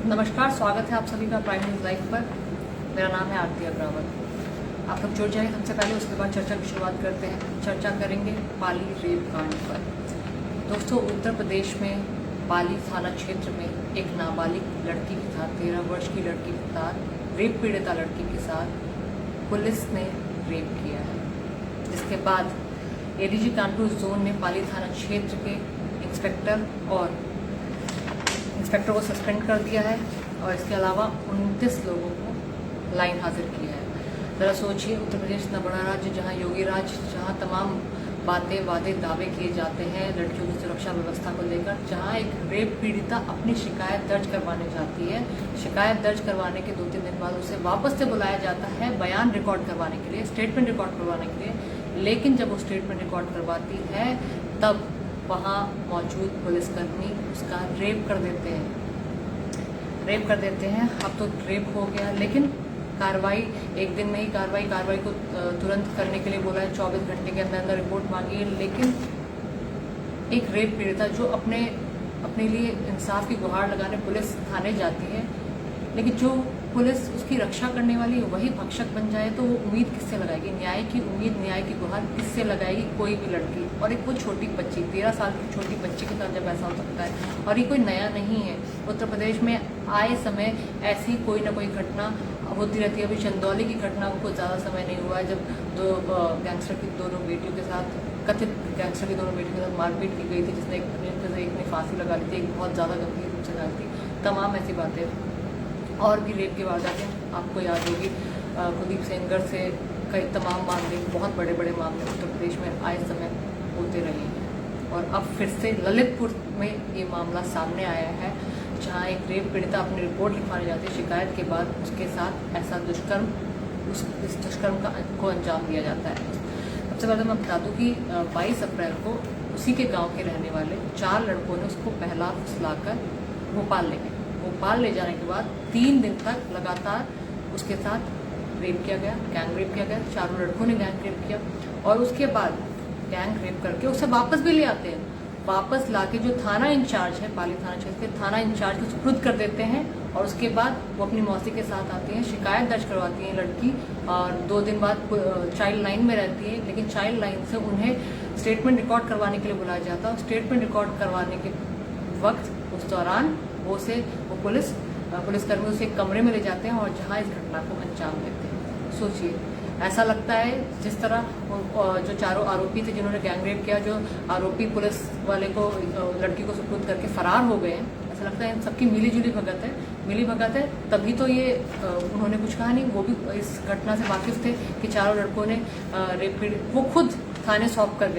नमस्कार, स्वागत है आप सभी का प्राइम न्यूज़ लाइव पर। मेरा नाम है आरती अग्रवाल। आप लोग जुड़ जाएं सबसे पहले, उसके बाद चर्चा की शुरुआत करते हैं। चर्चा करेंगे पाली रेप कांड पर। दोस्तों, उत्तर प्रदेश में पाली थाना क्षेत्र में एक नाबालिग लड़की के साथ 13 वर्ष की लड़की के साथ रेप पीड़िता लड़की के साथ पुलिस ने रेप किया है, जिसके बाद एडीजी कानपुर जोन ने पाली थाना क्षेत्र के इंस्पेक्टर को सस्पेंड कर दिया है और इसके अलावा 29 लोगों को लाइन हाजिर किया है। जरा सोचिए, उत्तर प्रदेश इतना बड़ा राज्य, जहां योगी राज, जहां तमाम बातें वादे दावे किए जाते हैं लड़कियों की सुरक्षा व्यवस्था को लेकर, जहां एक रेप पीड़िता अपनी शिकायत दर्ज करवाने जाती है, शिकायत दर्ज करवाने के 2-3 दिन बाद उसे वापस से बुलाया जाता है बयान रिकॉर्ड करवाने के लिए, स्टेटमेंट रिकॉर्ड करवाने के लिए। लेकिन जब वो स्टेटमेंट रिकॉर्ड करवाती है तब वहाँ मौजूद पुलिसकर्मी उसका रेप कर देते हैं। अब तो रेप हो गया, लेकिन कार्रवाई एक दिन में ही कार्रवाई को तुरंत करने के लिए बोला है, 24 घंटे के अंदर अंदर रिपोर्ट मांगी है। लेकिन एक रेप पीड़िता जो अपने लिए इंसाफ की गुहार लगाने पुलिस थाने जाती है, लेकिन जो पुलिस उसकी रक्षा करने वाली है वही भक्षक बन जाए तो वो उम्मीद किससे लगाएगी? न्याय की उम्मीद, न्याय की गुहार किससे लगाएगी? कोई भी लड़की, और एक वो छोटी बच्ची, 13 साल की छोटी बच्ची के साथ जब ऐसा हो सकता है। और ये कोई नया नहीं है, उत्तर प्रदेश में आए समय ऐसी कोई ना कोई घटना होती रहती है। अभी चंदौली की घटना को कुछ ज़्यादा समय नहीं हुआ है, जब दो गैंगस्टर की दोनों बेटियों के साथ, कथित गैंगस्टर की दोनों बेटियों के साथ मारपीट की गई थी, जिसने एक ने फांसी लगा ली थी, एक बहुत ज़्यादा गंभीर रूप से लगाई थी। तमाम ऐसी बातें और भी रेप की वारदातें आपको याद होगी। कुलदीप सेंगर से कई तमाम मामले, बहुत बड़े बड़े मामले उत्तर प्रदेश में आए समय होते रहे हैं। और अब फिर से ललितपुर में ये मामला सामने आया है, जहाँ एक रेप पीड़िता अपनी रिपोर्ट लिखवाने जाती है, शिकायत के बाद उसके साथ ऐसा दुष्कर्म, इस दुष्कर्म को अंजाम दिया जाता है। सबसे पहले मैं बता दूँ कि 22 अप्रैल को उसी के गाँव के रहने वाले 4 लड़कों ने उसको पहला फुसलाकर भोपाल ले जाने के बाद 3 दिन तक लगातार उसके साथ रेप किया गया, गैंग रेप किया गया। 4 लड़कों ने गैंग रेप किया और उसके बाद गैंग रेप करके उसे वापस भी ले आते हैं। वापस लाके जो थाना इंचार्ज है, पाली थाना क्षेत्र के थाना इंचार्ज को सुपुर्द कर देते हैं और उसके बाद वो अपनी मौसी के साथ आती हैं, शिकायत दर्ज करवाती है लड़की, और 2 दिन बाद चाइल्ड लाइन में रहती है। लेकिन चाइल्ड लाइन से उन्हें स्टेटमेंट रिकॉर्ड करवाने के लिए बुलाया जाता है। स्टेटमेंट रिकॉर्ड करवाने के वक्त, उस दौरान वो पुलिसकर्मी उसे एक कमरे में ले जाते हैं और जहां इस घटना को अंजाम देते हैं। सोचिए, ऐसा लगता है जिस तरह जो 4 आरोपी थे जिन्होंने गैंग रेप किया, जो आरोपी पुलिस वाले को, लड़की को सुपुर्द करके फरार हो गए हैं, ऐसा लगता है इन सबकी मिली भगत है। तभी तो ये उन्होंने कुछ कहा नहीं। वो भी इस घटना से वाकिफ थे कि 4 लड़कों ने रेप पीड़ित, वो खुद थाने सौंप कर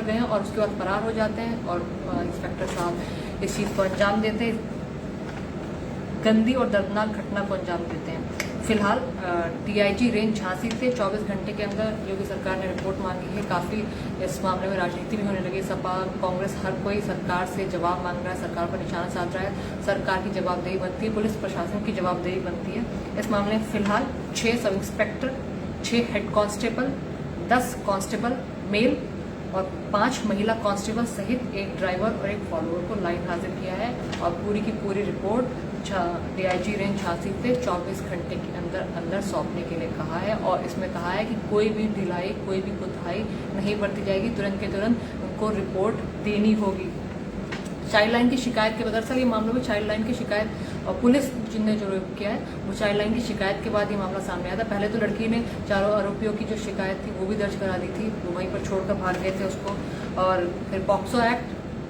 गए हैं और उसके बाद फरार हो जाते हैं और इंस्पेक्टर साहब इस चीज़ को अंजाम देते हैं, गंदी और दर्दनाक घटना को अंजाम देते हैं। फिलहाल डीआईजी रेंज झांसी से 24 घंटे के अंदर योगी सरकार ने रिपोर्ट मांगी है। काफ़ी इस मामले में राजनीति भी होने लगी। सपा, कांग्रेस, हर कोई सरकार से जवाब मांग रहा है, सरकार पर निशाना साध रहा है। सरकार की जवाबदेही बनती है, पुलिस प्रशासन की जवाबदेही बनती है। इस मामले में फिलहाल 6 sub inspector, 6 head constable, 10 constable male और 5 महिला कांस्टेबल सहित एक ड्राइवर और एक फॉलोअर को लाइन हाजिर किया है और पूरी की पूरी रिपोर्ट डीआईजी रेंज झांसी से 24 घंटे के अंदर सौंपने के लिए कहा है। और इसमें कहा है कि कोई भी ढिलाई, कोई भी कोताही नहीं बरती जाएगी, तुरंत के तुरंत उनको रिपोर्ट देनी होगी। चाइल्ड लाइन की शिकायत के, दरअसल ये मामलों में चाइल्ड लाइन की शिकायत और पुलिस जिनने जो रेप किया है वो चाइल्ड लाइन की शिकायत के बाद ये मामला सामने आया था। पहले तो लड़की ने 4 आरोपियों की जो शिकायत थी वो भी दर्ज करा दी थी, वो वहीं पर छोड़कर भाग गए थे उसको। और फिर पॉक्सो एक्ट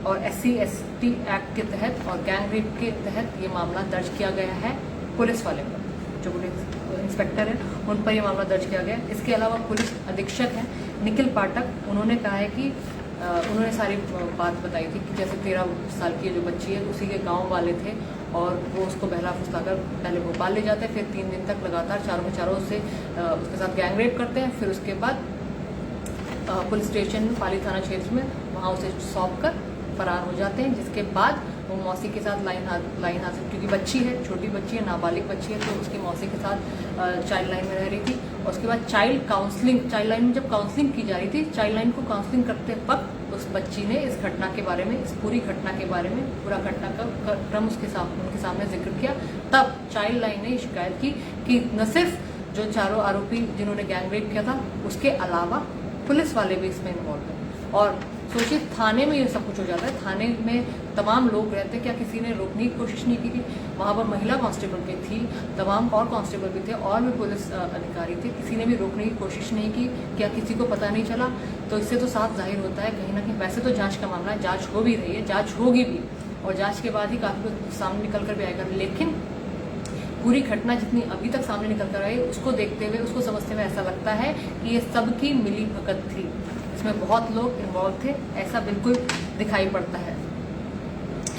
और SC/ST एक्ट के तहत और गैंग रेप के तहत ये मामला दर्ज किया गया है पुलिस वाले पर, जो पुलिस इंस्पेक्टर है उन पर यह मामला दर्ज किया गया। इसके अलावा पुलिस अधीक्षक हैं निखिल पाठक, उन्होंने कहा है कि उन्होंने सारी बात बताई थी कि जैसे 13 साल की जो बच्ची है उसी के गांव वाले थे और वो उसको बहला फुसलाकर पहले भोपाल ले जाते हैं, फिर 3 दिन तक लगातार चारों के चारों उसके साथ गैंग रेप करते हैं। फिर उसके बाद पुलिस स्टेशन पाली थाना क्षेत्र में वहाँ उसे सौंप कर फरार हो जाते हैं, जिसके बाद वो मौसी के साथ लाइन हाजिर, क्योंकि बच्ची है, छोटी बच्ची है, नाबालिग बच्ची है, तो उसकी मौसी के साथ चाइल्ड लाइन में रह रही थी। और उसके बाद चाइल्ड लाइन में जब काउंसलिंग की जा रही थी, चाइल्ड लाइन को काउंसलिंग करते वक्त उस बच्ची ने इस घटना के बारे में, इस पूरी घटना के बारे में, पूरा घटना का क्रम उनके सामने जिक्र किया। तब चाइल्ड लाइन ने शिकायत की कि न सिर्फ जो चारों आरोपी जिन्होंने गैंग रेप किया था, उसके अलावा पुलिस वाले भी इसमें इन्वॉल्व हैं। और सोचिए, थाने में ये सब कुछ हो जाता है, थाने में तमाम लोग रहते, क्या किसी ने रोकने की कोशिश नहीं की थी? वहाँ पर महिला कांस्टेबल भी थी, तमाम और कांस्टेबल भी थे, और भी पुलिस अधिकारी थे, किसी ने भी रोकने की कोशिश नहीं की? क्या किसी को पता नहीं चला? तो इससे तो साफ जाहिर होता है कहीं ना कहीं, वैसे तो जांच का मामला है, जांच हो भी रही है, जांच होगी भी, और जांच के बाद ही काफी कुछ सामने निकल कर भी आएगा। लेकिन पूरी घटना जितनी अभी तक सामने निकल कर आई, उसको देखते हुए, उसको समझते हुए ऐसा लगता है कि ये सबकी मिली भगत थी, इसमें बहुत लोग इन्वॉल्व थे, ऐसा बिल्कुल दिखाई पड़ता है।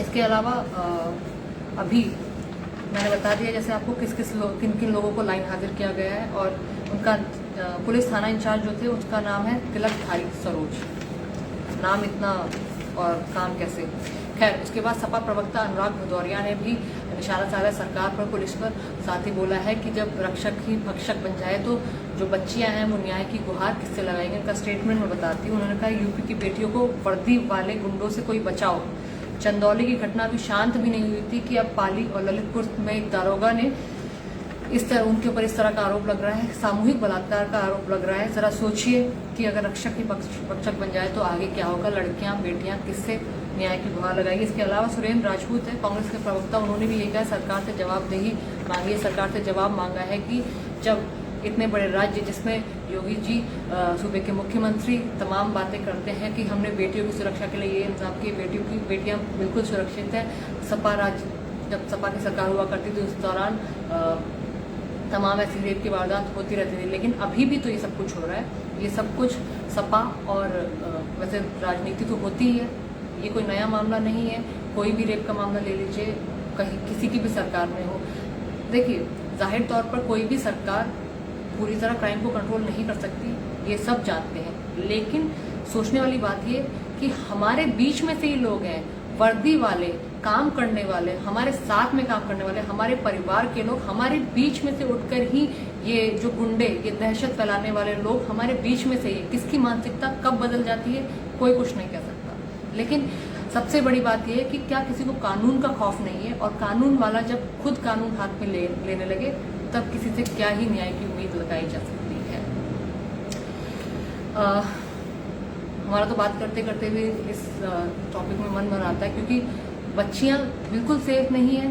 इसके अलावा अभी मैंने बता दिया जैसे आपको किन किन लोगों को लाइन हाजिर किया गया है, और उनका पुलिस थाना इंचार्ज जो थे उसका नाम है तिलकधारी सरोज। नाम इतना और काम कैसे? खैर, उसके बाद सपा प्रवक्ता अनुराग भदौरिया ने भी निशाना साधा सरकार पर, पुलिस पर, साथ ही बोला है कि जब रक्षक ही भक्षक बन जाए तो जो बच्चियां हैं वो न्याय की गुहार किससे लगाएंगे? उनका स्टेटमेंट में बताती हूँ। उन्होंने कहा, यूपी की बेटियों को वर्दी वाले गुंडों से कोई बचाओ। चंदौली की घटना अभी शांत भी नहीं हुई थी कि अब पाली और ललितपुर में एक दारोगा ने उनके ऊपर इस तरह का आरोप लग रहा है, सामूहिक बलात्कार का आरोप लग रहा है। जरा सोचिए कि अगर रक्षक ही भक्षक बन जाए तो आगे क्या होगा? लड़कियां, बेटियां किससे न्याय की गुहार लगाएगी? इसके अलावा सुरेंद्र राजपूत है, कांग्रेस के प्रवक्ता, उन्होंने भी ये कहा, सरकार से जवाबदेही मांगी है। सरकार से जवाब मांगा है कि जब इतने बड़े राज्य जिसमें योगी जी सूबे के मुख्यमंत्री तमाम बातें करते हैं कि हमने बेटियों की सुरक्षा के लिए ये इंतजाम किए, बेटियां बिल्कुल सुरक्षित हैं। जब सपा की सरकार हुआ करती थी उस दौरान तमाम ऐसी रेप की वारदात होती रहती थी, लेकिन अभी भी तो ये सब कुछ हो रहा है। ये सब कुछ सपा और वैसे राजनीति तो होती ही है, ये कोई नया मामला नहीं है। कोई भी रेप का मामला ले लीजिए, कहीं किसी की भी सरकार में हो, देखिए जाहिर तौर पर कोई भी सरकार पूरी तरह क्राइम को कंट्रोल नहीं कर सकती, ये सब जानते हैं। लेकिन सोचने वाली बात ये कि हमारे बीच में से ही लोग हैं, वर्दी वाले, काम करने वाले, हमारे साथ में काम करने वाले, हमारे परिवार के लोग, हमारे बीच में से उठकर ही ये जो गुंडे, ये दहशत फैलाने वाले लोग हमारे बीच में से ही, किसकी मानसिकता कब बदल जाती है कोई कुछ नहीं कह सकता। लेकिन सबसे बड़ी बात यह है कि क्या किसी को कानून का खौफ नहीं है? और कानून वाला जब खुद कानून हाथ में लेने लगे तब किसी से क्या ही न्याय की उम्मीद लगाई जा सकती है। हमारा तो बात करते करते भी इस टॉपिक में मन भर आता है, क्योंकि बच्चियां बिल्कुल सेफ नहीं है।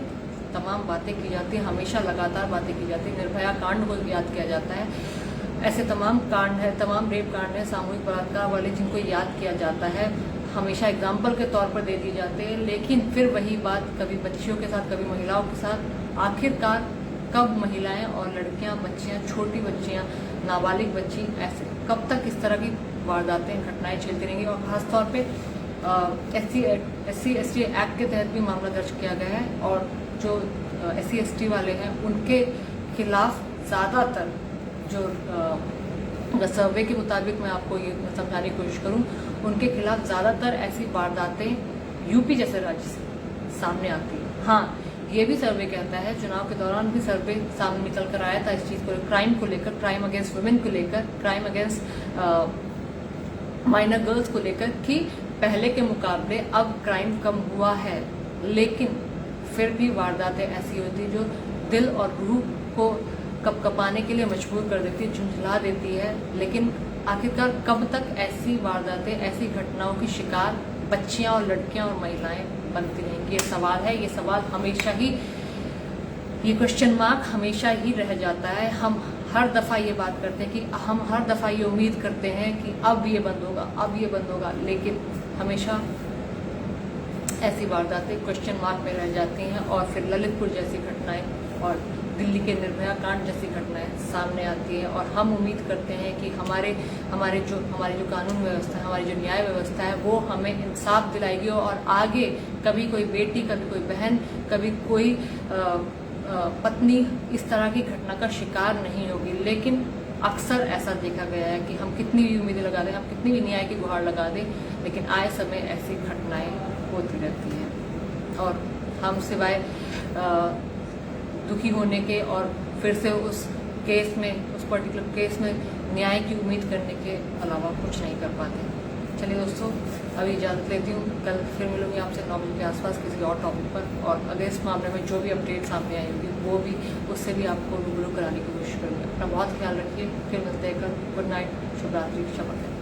तमाम बातें की जाती है, हमेशा लगातार बातें की जाती है, निर्भया कांड को याद किया जाता है, ऐसे तमाम कांड है, तमाम रेप कांड है, सामूहिक बलात्कार वाले जिनको याद किया जाता है, हमेशा एग्जाम्पल के तौर पर दे दिए जाते हैं। लेकिन फिर वही बात, कभी बच्चियों के साथ, कभी महिलाओं के साथ। आखिरकार कब महिलाएं और लड़कियां, बच्चियां, छोटी बच्चियां, नाबालिग बच्ची, ऐसे कब तक इस तरह की वारदातें, घटनाएं चलती रहेंगी? और खासतौर पे SC/ST एक्ट के तहत भी मामला दर्ज किया गया है, और जो SC/ST वाले हैं उनके खिलाफ ज़्यादातर जो सर्वे के मुताबिक मैं आपको ये समझाने की कोशिश करूं, उनके खिलाफ ज़्यादातर ऐसी वारदातें यूपी जैसे राज्य से सामने आती है। हाँ, ये भी सर्वे कहता है, चुनाव के दौरान भी सर्वे सामने निकल कर आया था इस चीज़ को, क्राइम को लेकर, क्राइम अगेंस्ट वुमेन को लेकर, क्राइम अगेंस्ट माइनर गर्ल्स को लेकर, कि पहले के मुकाबले अब क्राइम कम हुआ है, लेकिन फिर भी वारदातें ऐसी होती जो दिल और रूह को कपकपाने के लिए मजबूर कर देती, झुंझला देती है। लेकिन आखिरकार कब तक ऐसी वारदातें, ऐसी घटनाओं की शिकार बच्चियां और लड़कियां और महिलाएं बनती रहेंगी? ये सवाल है, ये सवाल हमेशा ही, ये क्वेश्चन मार्क हमेशा ही रह जाता है। हम हर दफ़ा ये बात करते हैं कि हम हर दफ़ा ये उम्मीद करते हैं कि अब ये बंद होगा, अब ये बंद होगा, लेकिन हमेशा ऐसी वारदातें क्वेश्चन मार्क में रह जाती हैं, और फिर ललितपुर जैसी घटनाएं और दिल्ली के निर्भया कांड जैसी घटनाएं सामने आती है। और हम उम्मीद करते हैं कि हमारी जो कानून व्यवस्था है, हमारी जो न्याय व्यवस्था है, वो हमें इंसाफ दिलाएगी, और आगे कभी कोई बेटी, कभी कोई बहन, कभी कोई पत्नी इस तरह की घटना का शिकार नहीं होगी। लेकिन अक्सर ऐसा देखा गया है कि हम कितनी भी उम्मीदें लगा दें, हम कितनी भी न्याय की गुहार लगा दें, लेकिन आए समय ऐसी घटनाएं होती रहती हैं, और हम सिवाय दुखी होने के और फिर से उस केस में, उस उस पर्टिकुलर केस में न्याय की उम्मीद करने के अलावा कुछ नहीं कर पाते। चलिए दोस्तों, अभी इजाज़त लेती हूँ। कल फिर मिलूंगी आपसे 9 बजे के आसपास किसी और टॉपिक पर, और अगर इस मामले में जो भी अपडेट सामने आई होगी वो भी उससे भी आपको रूबरू कराने की कोशिश करूँगी। अपना बहुत ख्याल रखिए। फिर मिलते हैं कल। गुड नाइट, शुभ रात्रि, शब्बा खैर।